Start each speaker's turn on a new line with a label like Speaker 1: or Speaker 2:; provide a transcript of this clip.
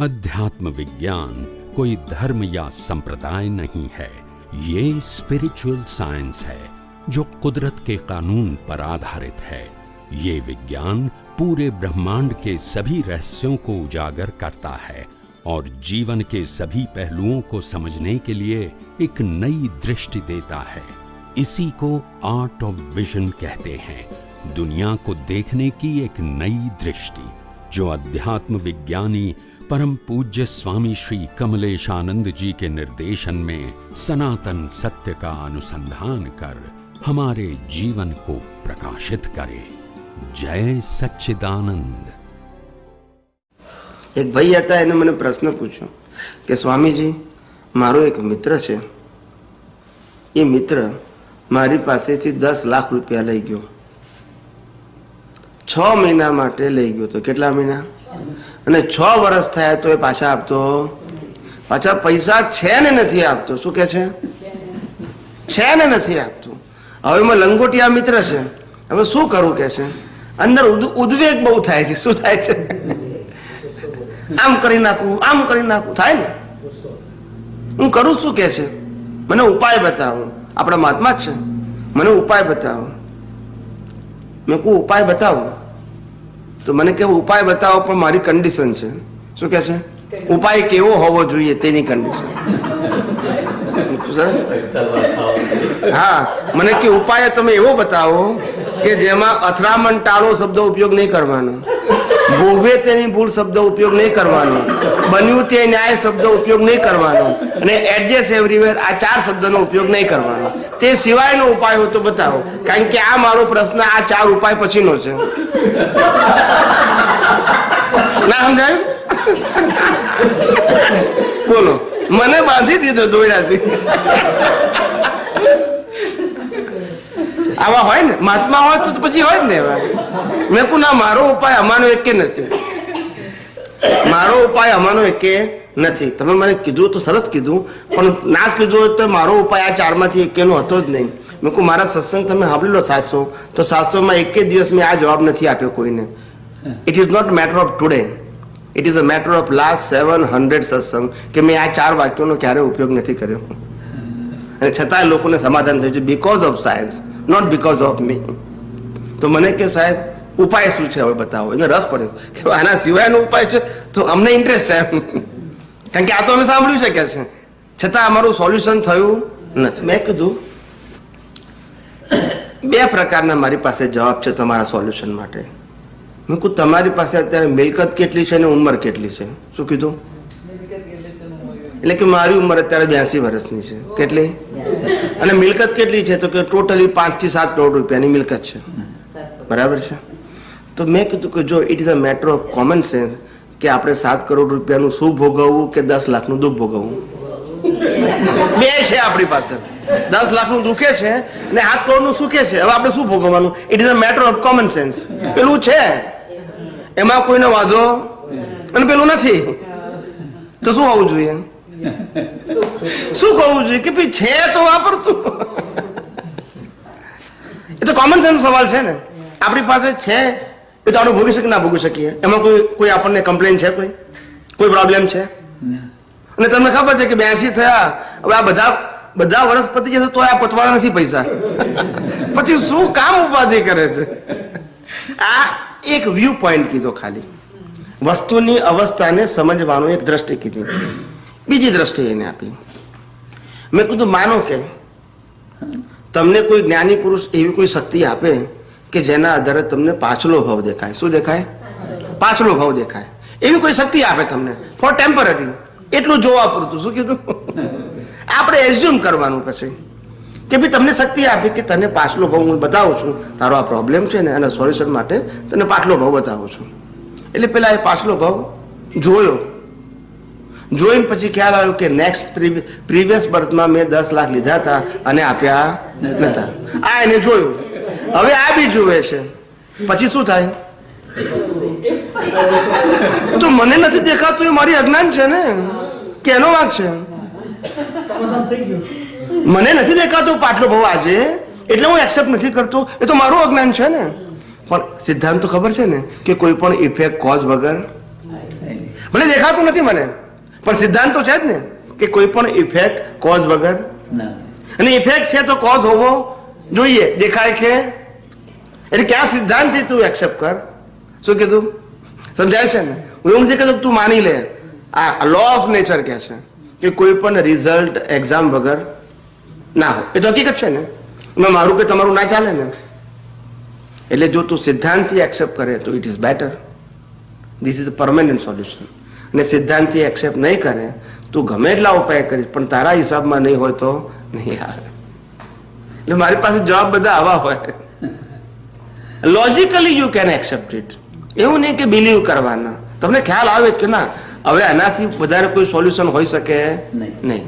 Speaker 1: अध्यात्म विज्ञान कोई धर्म या संप्रदाय नहीं है, ये स्पिरिचुअल साइंस है जो कुदरत के कानून पर आधारित है। ये विज्ञान पूरे ब्रह्मांड के सभी रहस्यों को उजागर करता है और जीवन के सभी पहलुओं को समझने के लिए एक नई दृष्टि देता है। इसी को आर्ट ऑफ विजन कहते हैं, दुनिया को देखने की एक नई दृष्टि, जो अध्यात्म विज्ञानी परम पूज्य स्वामी श्री कमलेशानंद जी के निर्देशन में सनातन सत्य का अनुसंधान कर हमारे जीवन को प्रकाशित करे। जय सच्चिदानंद।
Speaker 2: एक भाई હતા, એને મને પ્રશ્ન પૂછ્યો કે સ્વામીજી, મારો એક મિત્ર છે, એ મિત્ર મારી પાસેથી 10 લાખ રૂપિયા લઈ ગયો, 6 મહિના માટે લઈ ગયો. તો કેટલા મહિના? અને 6 વર્ષ થયા તો એ પાછા આપતો, પાછા પૈસા છે ને નથી આપતો. શું કે છે? છે ને નથી આપતો. હવે એમાં લંગોટિયા મિત્ર છે, હવે શું કરું કે છે? અંદર ઉદ્વેગ બહુ થાય છે. શું થાય છે? આમ કરી નાખું, આમ કરી નાખું થાય ને. હું કરું શું કે છે? મને ઉપાય બતાવો. આપણા મહાત્મા જ છે, મને ઉપાય બતાવો. મેં કહું ઉપાય બતાવો. તો મને કે ઉપાય બતાવો, પણ મારી કન્ડિશન છે. શું કે છે? ઉપાય કેવો હોવો જોઈએ તેની કન્ડિશન. હા, મને કે ઉપાય તમે એવો બતાવો કે જેમાં અથડામણ ટાળો શબ્દ ઉપયોગ નહીં કરવાનો, ભોગવે તેની ભૂલ શબ્દ ઉપયોગ નહીં કરવાનો, બન્યું તે ન્યાય શબ્દ ઉપયોગ નહીં કરવાનો, અને એડજસ્ટ એવરીવેર આ 4 શબ્દનો ઉપયોગ નહીં કરવાનો. તે સિવાયનો ઉપાય હોય તો બતાવો, કારણ કે આ મારો પ્રશ્ન આ 4 ઉપાય પછીનો છે. ના સમજાયું? બોલો, મને બાંધી દીધો દોયડાથી. આવા હોય ને, મહાત્મા હોય તો પછી હોય જ ને એવા. મેં કહું ના, મારો ઉપાય આમાંનો એકે નથી. મારો ઉપાય આમાંનો એકે નથી. તમે મને કીધું તો સરસ કીધું, પણ ના કીધું હોય તો મારો ઉપાય આ 4માંથી એકેનો હતો જ નહીં. મેં કહું મારા સત્સંગ તમે સાંભળી લો 700, તો 700માં એકે દિવસ મેં આ જવાબ નથી આપ્યો કોઈને. It is not matter of today, it is a matter of last 700 સત્સંગ કે મેં આ 4 વાક્યોનો ક્યારેય ઉપયોગ નથી કર્યો. અને છતાંય લોકોને સમાધાન થયું છે, because of science, not because of me. તો મને કે સાહેબ ઉપાય શું છે હવે બતાવો. એને રસ પડ્યો કે આના સિવાયનો ઉપાય છે તો અમને ઇન્ટરેસ્ટ છે, કારણ કે આ તો અમે સાંભળ્યું છે કે છે, છતાં અમારું સોલ્યુશન થયું નથી. મેં કીધું 2 પ્રકારના મારી પાસે જવાબ છે તમારા સોલ્યુશન માટે. મેં કહું તમારી પાસે અત્યારે મિલકત કેટલી છે અને ઉંમર કેટલી છે? શું કીધું? એટલે કે મારી ઉંમર અત્યારે 82 વર્ષની છે. કેટલી? અને મિલકત કેટલી છે? તો કે ટોટલી 5 થી 7 કરોડ રૂપિયાની મિલકત છે. બરાબર છે? તો મેં કીધું કે જો it is a matter of common sense કે આપણે 7 કરોડ રૂપિયાનું શું ભોગવવું કે 10 લાખનું દુઃખ ભોગવવું. 2 છે આપણી પાસે. 10 લાખનું દુઃખે છે અને 7 કરોડનું સુખે છે. હવે આપણે શું ભોગવવાનું? It is a matter of common sense. પેલું છે એમાં કોઈનો વાંધો અને પેલું નથી, તો શું હોવું જોઈએ? શું કહવું જોઈએ કે ભાઈ છે તો વાપરતું. એ તો કોમન સેન્સ સવાલ છે ને. આપણી પાસે છે એ તો આપણે ભોગી શકીએ ના ભોગી શકીએ, એમાં કોઈ આપણને કમ્પ્લેન છે? કોઈ પ્રોબ્લેમ છે? અને તમને ખબર છે કે 82 થયા, હવે આ બધા વર્ષ પતી જશે તો આ પતવાના નથી પૈસા. પછી શું કામ ઉપાધિ કરે છે? આ એક વ્યૂ પોઈન્ટ કીધો, ખાલી વસ્તુની અવસ્થાને સમજવાનો એક દ્રષ્ટિ કીધી. બીજી દ્રષ્ટિ એને આપી. મેં કીધું માનો કે તમને કોઈ જ્ઞાની પુરુષ એવી કોઈ શક્તિ આપે કે જેના આધારે તમને પાછલો ભાવ દેખાય. શું દેખાય? પાછલો ભાવ દેખાય. એવી કોઈ શક્તિ આપે તમને ફોર ટેમ્પરરી, એટલું જોવા પૂરતું. શું કીધું? આપણે એઝ્યુમ કરવાનું પછી કે ભાઈ તમને શક્તિ આપી કે તને પાછલો ભાવ હું બતાવું છું, તારો આ પ્રોબ્લેમ છે ને એના સોલ્યુશન માટે તને પાછલો ભાવ બતાવું છું. એટલે પેલા એ પાછલો ભાવ જોયો, જોઈને પછી ખ્યાલ આવ્યો કે નેક્સ્ટ પ્રીવિયસ બર્થમાં મેં 10 લાખ લીધા હતા અને આપ્યા નતા. આ એને જોયું. હવે આ બી જોવે છે. પછી શું થાય? તો મને નથી દેખાતું, એ મારી અજ્ઞાન છે ને કે એનો વાંક છે? મને નથી દેખાતો પાટલો ભાવ આજે, એટલે હું એક્સેપ્ટ નથી કરતો, એ તો મારું અજ્ઞાન છે ને. પણ સિદ્ધાંત તો ખબર છે ને કે કોઈ પણ ઇફેક્ટ કોઝ વગર ભલે દેખાતું નથી મને, પણ સિદ્ધાંત તો છે જ ને કે કોઈ પણ ઇફેક્ટ કોઝ વગર
Speaker 3: ના.
Speaker 2: અને ઇફેક્ટ છે તો કોઝ હોવો જોઈએ. દેખાય કે એટલે ક્યાં સિદ્ધાંતથી તું એક્સેપ્ટ કર. શું કીધું સમજાય છે ને? હું એવું નથી કહેતો તું માની લે. આ લો ઓફ નેચર કહે છે કે કોઈ પણ રિઝલ્ટ એક્ઝામ વગર ના હોય. એ તો હકીકત છે ને. એમાં મારું કે તમારું ના ચાલે ને. એટલે જો તું સિદ્ધાંતથી એક્સેપ્ટ કરે તો it is better. This is a permanent solution. અને સિદ્ધાંતથી એક્સેપ્ટ નહીં કરે તું ગમે એટલા ઉપાય કરીશ પણ તારા હિસાબમાં નહીં હોય તો નહીં આવે. એટલે મારી પાસે જવાબ બધા આવા હોય. Logically you can accept it. એવું નહીં કે બિલીવ કરવાના. તમને ખ્યાલ આવે કે ના હવે આનાથી વધારે કોઈ સોલ્યુશન હોઈ શકે નહીં.